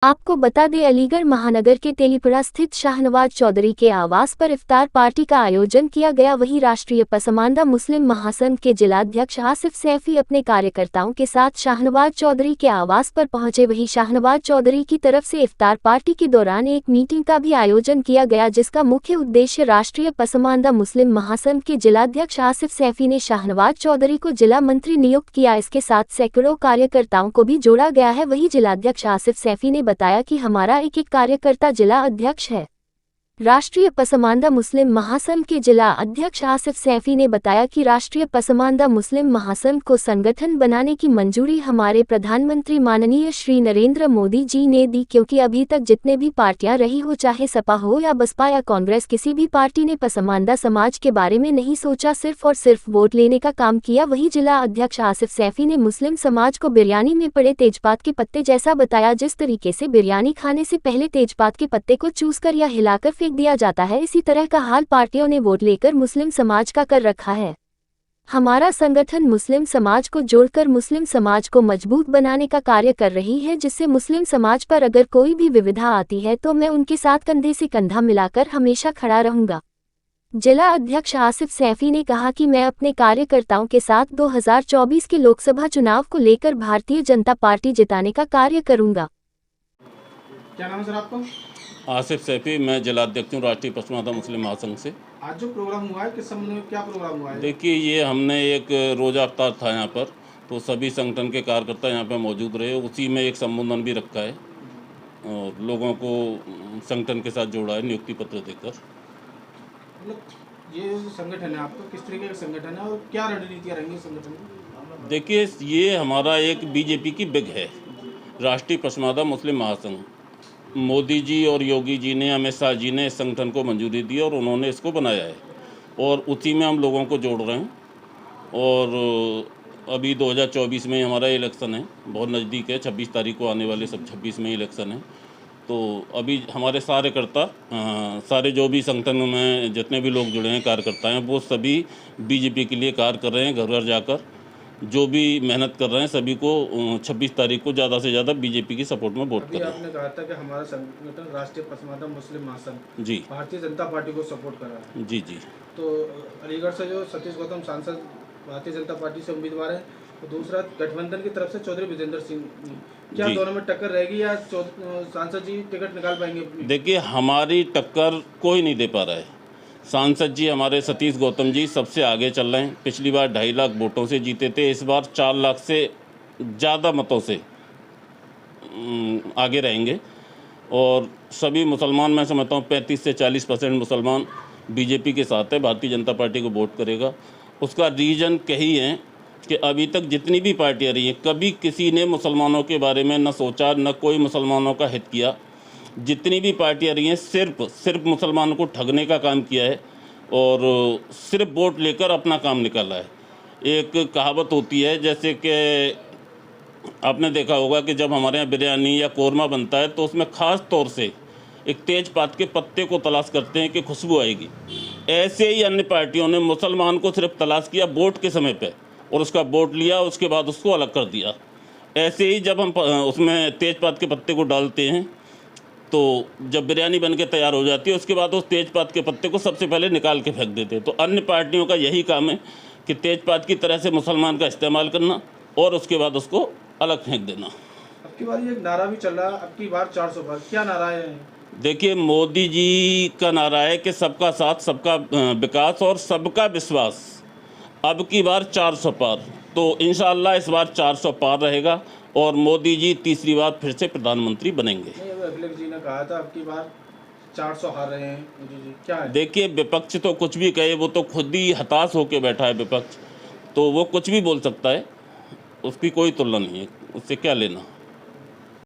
आपको बता दें, अलीगढ़ महानगर के तेलीपुरा स्थित शाहनवाज चौधरी के आवास पर इफ्तार पार्टी का आयोजन किया गया। वहीं राष्ट्रीय पसमानदा मुस्लिम महासंघ के जिलाध्यक्ष आसिफ सैफी अपने कार्यकर्ताओं के साथ शाहनवाज चौधरी के आवास पर पहुंचे। वहीं शाहनवाज चौधरी की तरफ से इफ्तार पार्टी के दौरान एक मीटिंग का भी आयोजन किया गया, जिसका मुख्य उद्देश्य राष्ट्रीय पसमानदा मुस्लिम महासंघ के जिलाध्यक्ष आसिफ सैफी ने शाहनवाज चौधरी को जिला मंत्री नियुक्त किया। इसके साथ सैकड़ों कार्यकर्ताओं को भी जोड़ा गया है। वहीं जिलाध्यक्ष आसिफ सैफी ने बताया कि हमारा एक कार्यकर्ता जिला अध्यक्ष है। राष्ट्रीय पसमानदा मुस्लिम महासंघ के जिला अध्यक्ष आसिफ सैफी ने बताया कि राष्ट्रीय पसमानदा मुस्लिम महासंघ को संगठन बनाने की मंजूरी हमारे प्रधानमंत्री माननीय श्री नरेंद्र मोदी जी ने दी, क्योंकि अभी तक जितने भी पार्टियां रही हो, चाहे सपा हो या बसपा या कांग्रेस, किसी भी पार्टी ने पसमानदा समाज के बारे में नहीं सोचा, सिर्फ और सिर्फ वोट लेने का काम किया। वहीं जिला अध्यक्ष आसिफ सैफी ने मुस्लिम समाज को बिरयानी में पड़े तेजपात के पत्ते जैसा बताया। जिस तरीके से बिरयानी खाने से पहले तेजपात के पत्ते को चूसकर या हिलाकर दिया जाता है, इसी तरह का हाल पार्टियों ने वोट लेकर मुस्लिम समाज का कर रखा है। हमारा संगठन मुस्लिम समाज को जोड़कर मुस्लिम समाज को मजबूत बनाने का कार्य कर रही है, जिससे मुस्लिम समाज पर अगर कोई भी विविधा आती है तो मैं उनके साथ कंधे से कंधा मिलाकर हमेशा खड़ा रहूंगा। जिला अध्यक्ष आसिफ सैफी ने कहा कि मैं अपने कार्यकर्ताओं के साथ 2024 के लोकसभा चुनाव को लेकर भारतीय जनता पार्टी जिताने का कार्य करूंगा। क्या नाम है सर आपका? आसिफ सैफी, मैं जिलाध्यक्ष हूँ राष्ट्रीय पसमानदा मुस्लिम महासंघ से। आज जो प्रोग्राम हुआ है, किस संबंध में क्या प्रोग्राम हुआ है? देखिए, ये हमने एक रोज़ा अफ्तार था यहाँ पर, तो सभी संगठन के कार्यकर्ता यहाँ पर मौजूद रहे। उसी में एक संबोधन भी रखा है और लोगों को संगठन के साथ जोड़ा है नियुक्ति पत्र देकर। मतलब ये जो संगठन है आपका, किस तरीके का संगठन है और क्या रणनीतियाँ रहेंगी संगठन में? देखिए, ये हमारा एक बीजेपी की बिग है, राष्ट्रीय पसमानदा मुस्लिम महासंघ। मोदी जी और योगी जी ने, अमित शाह जी ने इस संगठन को मंजूरी दी और उन्होंने इसको बनाया है और उसी में हम लोगों को जोड़ रहे हैं। और अभी 2024 में हमारा इलेक्शन है, बहुत नज़दीक है, 26 तारीख को आने वाले, सब 26 में इलेक्शन है। तो अभी हमारे सारे जो भी संगठन में जितने भी लोग जुड़े हैं, कार्यकर्ता हैं, वो सभी बीजेपी के लिए कार्य कर रहे हैं। घर घर जाकर जो भी मेहनत कर रहे हैं, सभी को 26 तारीख को ज़्यादा से ज़्यादा बीजेपी की सपोर्ट में वोट करें। आपने कहा था कि हमारा संगठन राष्ट्रीय पसमानदा मुस्लिम महासंघ जी भारतीय जनता पार्टी को सपोर्ट कर रहा है। जी जी। तो अलीगढ़ से जो सतीश गौतम सांसद भारतीय जनता पार्टी से उम्मीदवार है, तो दूसरा गठबंधन की तरफ से चौधरी विजेंद्र सिंह, क्या दोनों में टक्कर रहेगी या सांसद जी टिकट निकाल पाएंगे? देखिए, हमारी टक्कर कोई नहीं दे पा रहा है। सांसद जी हमारे सतीश गौतम जी सबसे आगे चल रहे हैं। पिछली बार 2.5 लाख वोटों से जीते थे, इस बार 4 लाख से ज़्यादा मतों से आगे रहेंगे। और सभी मुसलमान, मैं समझता हूँ 35 से 40% मुसलमान बीजेपी के साथ है, भारतीय जनता पार्टी को वोट करेगा। उसका रीज़न कही है कि अभी तक जितनी भी पार्टियाँ रही हैं, कभी किसी ने मुसलमानों के बारे में न सोचा, न कोई मुसलमानों का हित किया। जितनी भी पार्टियाँ रही हैं, सिर्फ मुसलमानों को ठगने का काम किया है और सिर्फ वोट लेकर अपना काम निकाला है। एक कहावत होती है, जैसे कि आपने देखा होगा कि जब हमारे यहाँ बिरयानी या कोरमा बनता है तो उसमें ख़ास तौर से एक तेजपात के पत्ते को तलाश करते हैं कि खुशबू आएगी। ऐसे ही अन्य पार्टियों ने मुसलमान को सिर्फ तलाश किया वोट के समय पे और उसका वोट लिया, उसके बाद उसको अलग कर दिया। ऐसे ही जब हम उसमें तेजपात के पत्ते को डालते हैं तो जब बिरयानी बन के तैयार हो जाती है, उसके बाद उस तेजपात के पत्ते को सबसे पहले निकाल के फेंक देते हैं। तो अन्य पार्टियों का यही काम है कि तेजपात की तरह से मुसलमान का इस्तेमाल करना और उसके बाद उसको अलग फेंक देना। अब की बार ये नारा भी चल रहा है, अब की बार 400 पार, क्या नारा है? देखिए, मोदी जी का नारा है कि सबका साथ, सबका विकास और सबका विश्वास। अब की बार 400 पार, तो इंशाअल्लाह इस बार 400 पार रहेगा और मोदी जी तीसरी बार फिर से प्रधानमंत्री बनेंगे। अखिलेश जी ने कहा था अब की बार 400 हार रहे हैं मोदी जी, क्या है? देखिए, विपक्ष तो कुछ भी कहे, वो तो खुद ही हताश होकर बैठा है विपक्ष, तो वो कुछ भी बोल सकता है, उसकी कोई तुलना नहीं है, उससे क्या लेना।